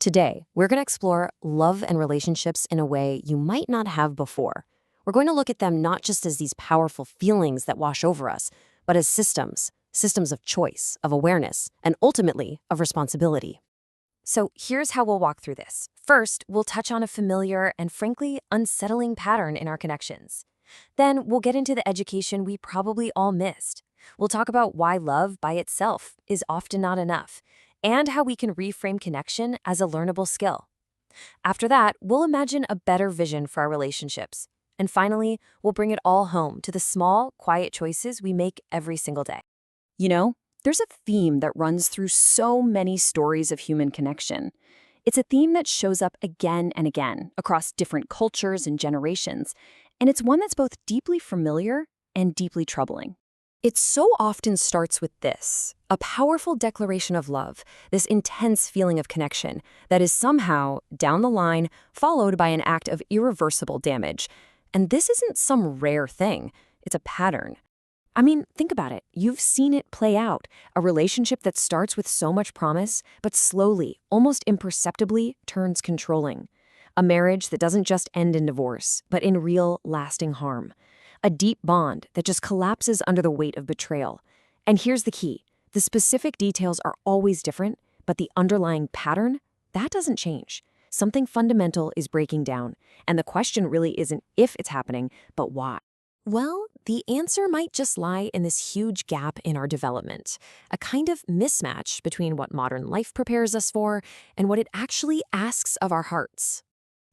Today, we're going to explore love and relationships in a way you might not have before. We're going to look at them not just as these powerful feelings that wash over us, but as systems of choice, of awareness, and ultimately of responsibility. So here's how we'll walk through this. First, we'll touch on a familiar and frankly unsettling pattern in our connections. Then we'll get into the education we probably all missed. We'll talk about why love by itself is often not enough, and how we can reframe connection as a learnable skill. After that, we'll imagine a better vision for our relationships. And finally, we'll bring it all home to the small, quiet choices we make every single day. You know, there's a theme that runs through so many stories of human connection. It's a theme that shows up again and again across different cultures and generations, and it's one that's both deeply familiar and deeply troubling. It so often starts with this, a powerful declaration of love, this intense feeling of connection that is somehow, down the line, followed by an act of irreversible damage. And this isn't some rare thing, it's a pattern. I mean, think about it. You've seen it play out. A relationship that starts with so much promise, but slowly, almost imperceptibly, turns controlling. A marriage that doesn't just end in divorce, but in real, lasting harm. A deep bond that just collapses under the weight of betrayal. And here's the key. The specific details are always different, but the underlying pattern, that doesn't change. Something fundamental is breaking down, and the question really isn't if it's happening, but why. Well, the answer might just lie in this huge gap in our development, a kind of mismatch between what modern life prepares us for and what it actually asks of our hearts.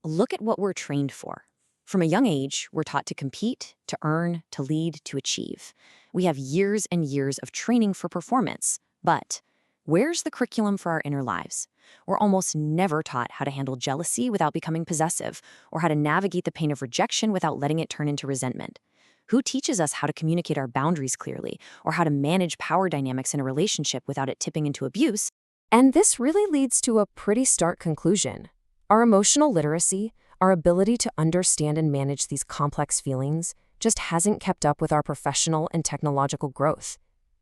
Look at what we're trained for. From a young age, we're taught to compete, to earn, to lead, to achieve. We have years and years of training for performance. But where's the curriculum for our inner lives? We're almost never taught how to handle jealousy without becoming possessive, or how to navigate the pain of rejection without letting it turn into resentment. Who teaches us how to communicate our boundaries clearly, or how to manage power dynamics in a relationship without it tipping into abuse? And this really leads to a pretty stark conclusion. Our emotional literacy, our ability to understand and manage these complex feelings, just hasn't kept up with our professional and technological growth.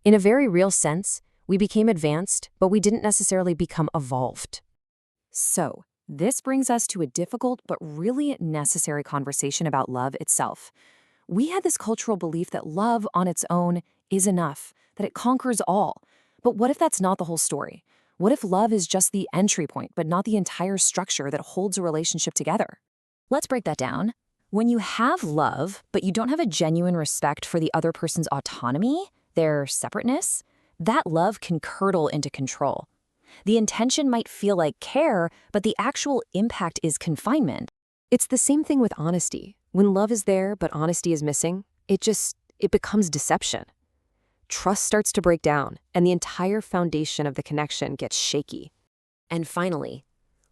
In a very real sense, we became advanced, but we didn't necessarily become evolved. So, this brings us to a difficult but really necessary conversation about love itself. We had this cultural belief that love on its own is enough, that it conquers all. But what if that's not the whole story? What if love is just the entry point, but not the entire structure that holds a relationship together? Let's break that down. When you have love, but you don't have a genuine respect for the other person's autonomy, their separateness, that love can curdle into control. The intention might feel like care, but the actual impact is confinement. It's the same thing with honesty. When love is there, but honesty is missing, it becomes deception. Trust starts to break down, and the entire foundation of the connection gets shaky. And finally,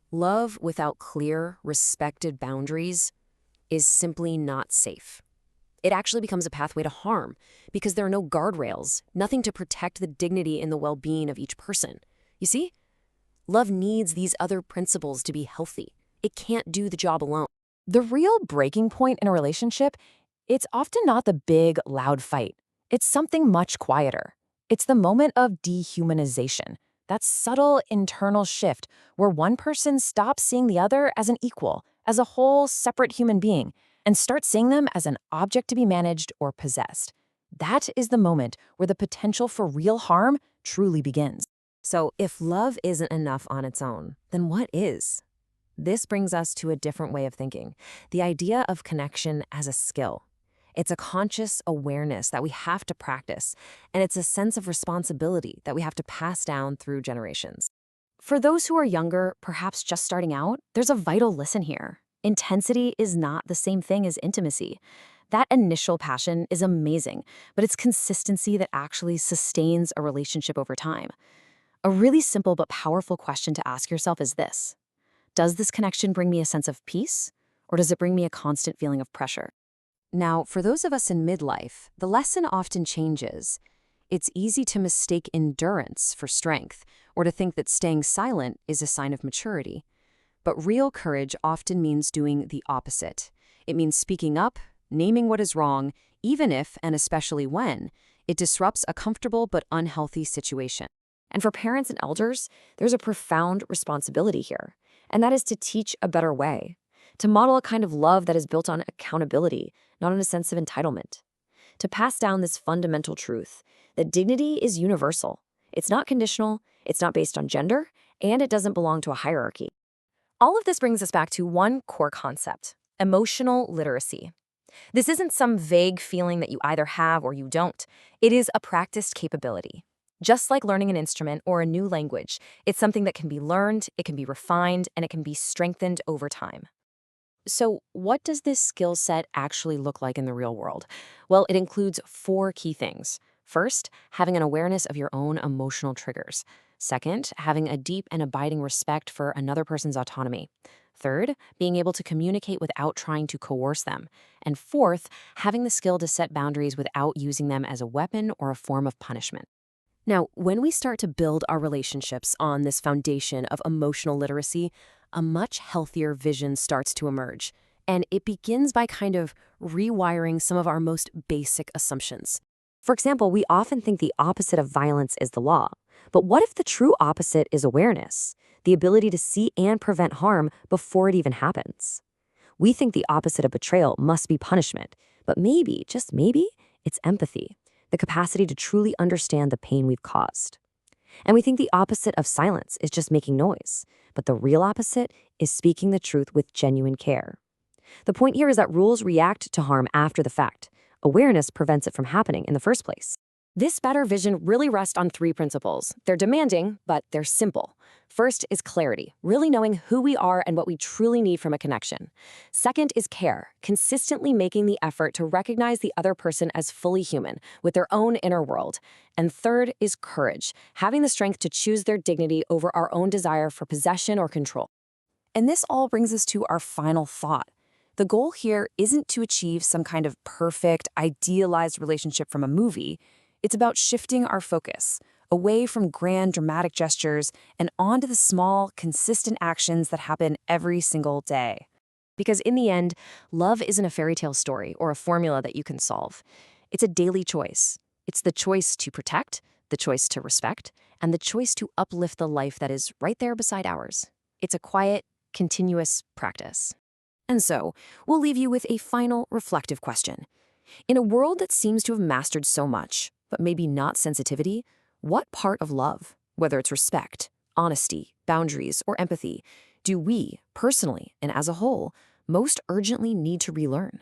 love without clear, respected boundaries is simply not safe. It actually becomes a pathway to harm because there are no guardrails, nothing to protect the dignity and the well-being of each person. You see? Love needs these other principles to be healthy. It can't do the job alone. The real breaking point in a relationship, it's often not the big, loud fight. It's something much quieter. It's the moment of dehumanization, that subtle internal shift where one person stops seeing the other as an equal, as a whole separate human being, and starts seeing them as an object to be managed or possessed. That is the moment where the potential for real harm truly begins. So if love isn't enough on its own, then what is? This brings us to a different way of thinking, the idea of connection as a skill. It's a conscious awareness that we have to practice, and it's a sense of responsibility that we have to pass down through generations. For those who are younger, perhaps just starting out, there's a vital lesson here. Intensity is not the same thing as intimacy. That initial passion is amazing, but it's consistency that actually sustains a relationship over time. A really simple but powerful question to ask yourself is this: does this connection bring me a sense of peace, or does it bring me a constant feeling of pressure? Now, for those of us in midlife, the lesson often changes. It's easy to mistake endurance for strength, or to think that staying silent is a sign of maturity. But real courage often means doing the opposite. It means speaking up, naming what is wrong, even if, and especially when, it disrupts a comfortable but unhealthy situation. And for parents and elders, there's a profound responsibility here, and that is to teach a better way, to model a kind of love that is built on accountability, not on a sense of entitlement, to pass down this fundamental truth that dignity is universal. It's not conditional, it's not based on gender, and it doesn't belong to a hierarchy. All of this brings us back to one core concept: emotional literacy. This isn't some vague feeling that you either have or you don't. It is a practiced capability. Just like learning an instrument or a new language, it's something that can be learned, it can be refined, and it can be strengthened over time. So, what does this skill set actually look like in the real world? Well, it includes four key things. First, having an awareness of your own emotional triggers. Second, having a deep and abiding respect for another person's autonomy. Third, being able to communicate without trying to coerce them. And fourth, having the skill to set boundaries without using them as a weapon or a form of punishment. Now, when we start to build our relationships on this foundation of emotional literacy, a much healthier vision starts to emerge. And it begins by kind of rewiring some of our most basic assumptions. For example, we often think the opposite of violence is the law. But what if the true opposite is awareness, the ability to see and prevent harm before it even happens? We think the opposite of betrayal must be punishment, but maybe, just maybe, it's empathy, the capacity to truly understand the pain we've caused. And we think the opposite of silence is just making noise, but the real opposite is speaking the truth with genuine care. The point here is that rules react to harm after the fact. Awareness prevents it from happening in the first place. This better vision really rests on three principles. They're demanding, but they're simple. First is clarity, really knowing who we are and what we truly need from a connection. Second is care, consistently making the effort to recognize the other person as fully human, with their own inner world. And third is courage, having the strength to choose their dignity over our own desire for possession or control. And this all brings us to our final thought. The goal here isn't to achieve some kind of perfect, idealized relationship from a movie. It's about shifting our focus away from grand, dramatic gestures and onto the small, consistent actions that happen every single day. Because in the end, love isn't a fairy tale story or a formula that you can solve. It's a daily choice. It's the choice to protect, the choice to respect, and the choice to uplift the life that is right there beside ours. It's a quiet, continuous practice. And so, we'll leave you with a final reflective question. In a world that seems to have mastered so much, but maybe not sensitivity, what part of love, whether it's respect, honesty, boundaries, or empathy, do we, personally and as a whole, most urgently need to relearn?